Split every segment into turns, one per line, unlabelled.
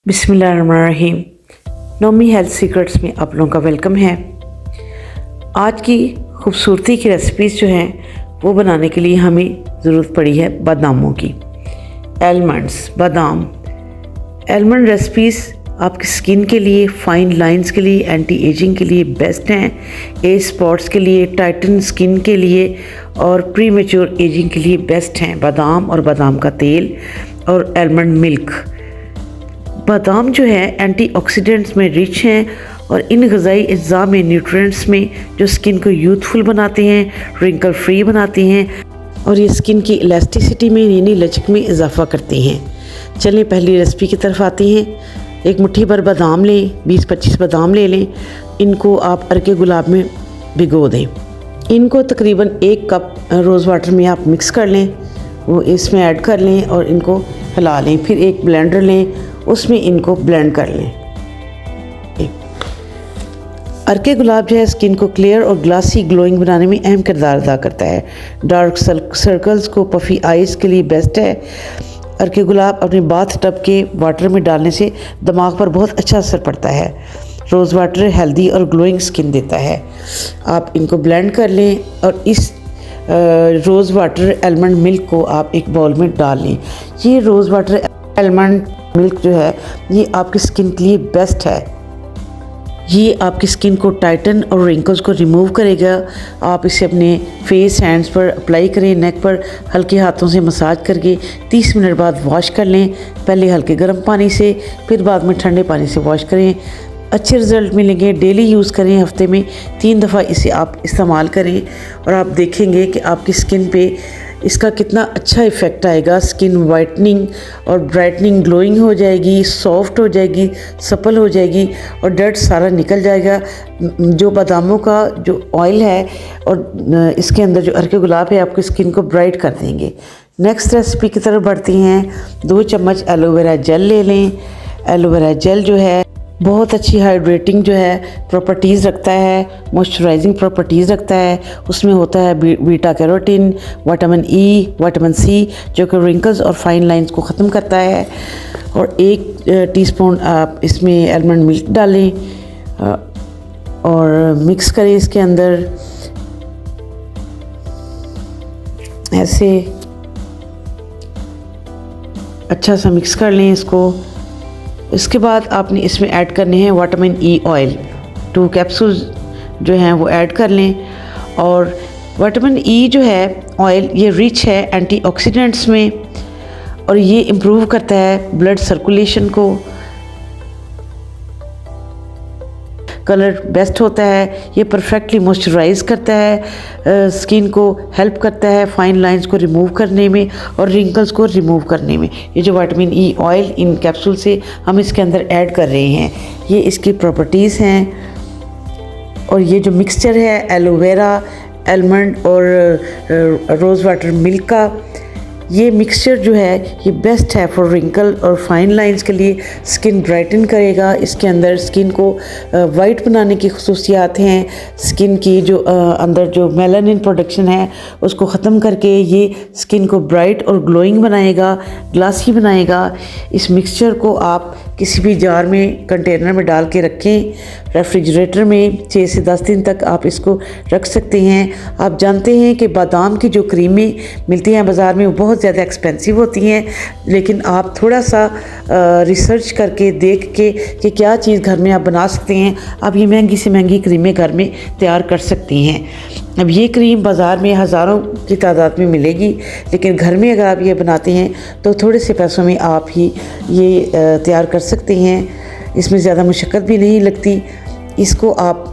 बिस्मिल्लाहिर्रहमानिर्रहीम। Nomi health secrets में आप लोगों का वेलकम है। आज की खूबसूरती की रेसिपीज़ जो हैं वो बनाने के लिए हमें ज़रूरत पड़ी है बादामों की। आलमंड्स, बादाम। आलमंड रेसिपीज़ आपकी स्किन के लिए, फाइन लाइंस के लिए, एंटी एजिंग के लिए बेस्ट हैं। एज स्पॉट्स के लिए, टाइटन स्किन के लिए और प्री मैच्योर एजिंग के लिए बेस्ट हैं बादाम और बादाम का तेल और आलमंड मिल्क। बादाम जो है एंटीऑक्सीडेंट्स में रिच हैं और इन ग़िज़ाई अज्जा में, न्यूट्रिएंट्स में जो स्किन को यूथफुल बनाते हैं, रिंकल फ्री बनाते हैं और ये स्किन की इलास्टिसिटी में, यानी लचक में इजाफ़ा करते हैं। चलिए पहली रेसिपी की तरफ आते हैं। एक मुट्ठी भर बादाम लें, 20-25 बादाम ले लें। इनको आप अर्के गुलाब में भिगो दें। इनको तकरीबन 1 कप रोज़ वाटर में आप मिक्स कर लें, वो इसमें ऐड कर लें और इनको हिला लें। फिर एक ब्लेंडर लें, उसमें इनको ब्लेंड कर लें। अर्के गुलाब जो है स्किन को क्लियर और ग्लासी ग्लोइंग बनाने में अहम किरदार अदा करता है। डार्क सर्कल्स को, पफी आइज़ के लिए बेस्ट है। अर्के गुलाब अपने बाथ टब के वाटर में डालने से दिमाग पर बहुत अच्छा असर पड़ता है। रोज़ वाटर हेल्दी और ग्लोइंग स्किन देता है। आप इनको ब्लेंड कर लें और इस रोज़ वाटर आलमंड मिल्क को आप एक बाउल में डाल लें। ये रोज़ वाटर आलमंड मिल्क जो है ये आपकी स्किन के लिए बेस्ट है। ये आपकी स्किन को टाइटन और रिंकल्स को रिमूव करेगा। आप इसे अपने फेस, हैंड्स पर अप्लाई करें, नेक पर हल्के हाथों से मसाज करके 30 मिनट बाद वॉश कर लें। पहले हल्के गर्म पानी से, फिर बाद में ठंडे पानी से वॉश करें। अच्छे रिज़ल्ट मिलेंगे। डेली यूज़ करें, हफ्ते में 3 दफ़ा इसे आप इस्तेमाल करें और आप देखेंगे कि आपकी स्किन पे इसका कितना अच्छा इफ़ेक्ट आएगा। स्किन वाइटनिंग और ब्राइटनिंग, ग्लोइंग हो जाएगी, सॉफ्ट हो जाएगी, सपल हो जाएगी और डर्ट सारा निकल जाएगा। जो बादामों का जो ऑयल है और इसके अंदर जो अर्के गुलाब है आपकी स्किन को ब्राइट कर देंगे। नेक्स्ट रेसिपी की तरफ बढ़ती हैं। 2 चम्मच एलोवेरा जेल ले लें। एलोवेरा जेल जो है बहुत अच्छी हाइड्रेटिंग जो है प्रॉपर्टीज़ रखता है, मॉइस्चराइजिंग प्रॉपर्टीज़ रखता है। उसमें होता है beta carotene, vitamin E, vitamin C, जो कि रिंकल्स और फाइन लाइंस को ख़त्म करता है। और 1 टीस्पून आप इसमें आलमंड मिल्क डालें और मिक्स करें इसके अंदर ऐसे अच्छा सा मिक्स कर लें इसको। इसके बाद आपने इसमें ऐड करने हैं विटामिन ई ऑयल। 2 कैप्सूल्स जो हैं वो ऐड कर लें। और विटामिन ई जो है ऑयल ये रिच है एंटीऑक्सीडेंट्स में और ये इम्प्रूव करता है ब्लड सर्कुलेशन को। कलर बेस्ट होता है। ये परफेक्टली मॉइस्चराइज़ करता है स्किन को, हेल्प करता है फाइन लाइंस को रिमूव करने में और रिंकल्स को रिमूव करने में। ये जो vitamin E oil in capsule से हम इसके अंदर ऐड कर रहे हैं, ये इसकी प्रॉपर्टीज़ हैं। और ये जो मिक्सचर है एलोवेरा, आलमंड और रोज़ वाटर मिल्क का, ये मिक्सचर जो है ये बेस्ट है फॉर रिंकल और फाइन लाइंस के लिए। स्किन ब्राइटन करेगा। इसके अंदर स्किन को वाइट बनाने की खसूसियात हैं। स्किन की जो अंदर जो मेलानिन प्रोडक्शन है उसको ख़त्म करके ये स्किन को ब्राइट और ग्लोइंग बनाएगा, ग्लासी बनाएगा। इस मिक्सचर को आप किसी भी जार में, कंटेनर में डाल के रखें। रेफ्रिजरेटर में 6 से 10 दिन तक आप इसको रख सकते हैं। आप जानते हैं कि बादाम की जो क्रीमें मिलती हैं बाज़ार में वो बहुत ज़्यादा एक्सपेंसिव होती हैं, लेकिन आप थोड़ा सा रिसर्च करके देख के कि क्या चीज़ घर में आप बना सकते हैं, आप ये महंगी से महंगी क्रीमें घर में तैयार कर सकती हैं। अब ये क्रीम बाज़ार में हज़ारों की तादाद में मिलेगी, लेकिन घर में अगर आप ये बनाते हैं तो थोड़े से पैसों में आप ही ये तैयार कर सकते हैं। इसमें ज़्यादा मुशक्क़त भी नहीं लगती। इसको आप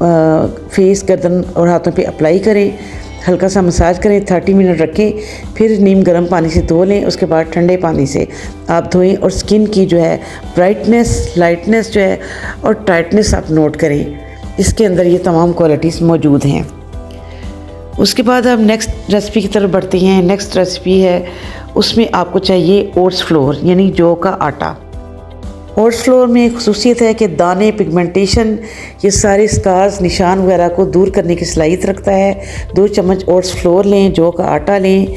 फेस, गर्दन और हाथों पे अप्लाई करें, हल्का सा मसाज करें, 30 मिनट रखें, फिर नीम गर्म पानी से धो लें। उसके बाद ठंडे पानी से आप धोएं और स्किन की जो है ब्राइटनेस, लाइटनेस जो है और टाइटनेस आप नोट करें। इसके अंदर ये तमाम क्वालिटीज़ मौजूद हैं। उसके बाद हम नेक्स्ट रेसिपी की तरफ बढ़ते हैं। नेक्स्ट रेसिपी है, उसमें आपको चाहिए ओट्स फ्लोर यानी जौ का आटा। ओट्स फ्लोर में एक खसूसियत है कि दाने, पिगमेंटेशन, ये सारे स्कार्स, निशान वगैरह को दूर करने की सलाहियत रखता है। 2 चम्मच ओट्स फ्लोर लें, जौ का आटा लें।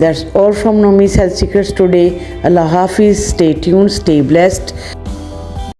That's all from Nomi's Health Secrets today. Allah Hafiz. Stay tuned, stay blessed.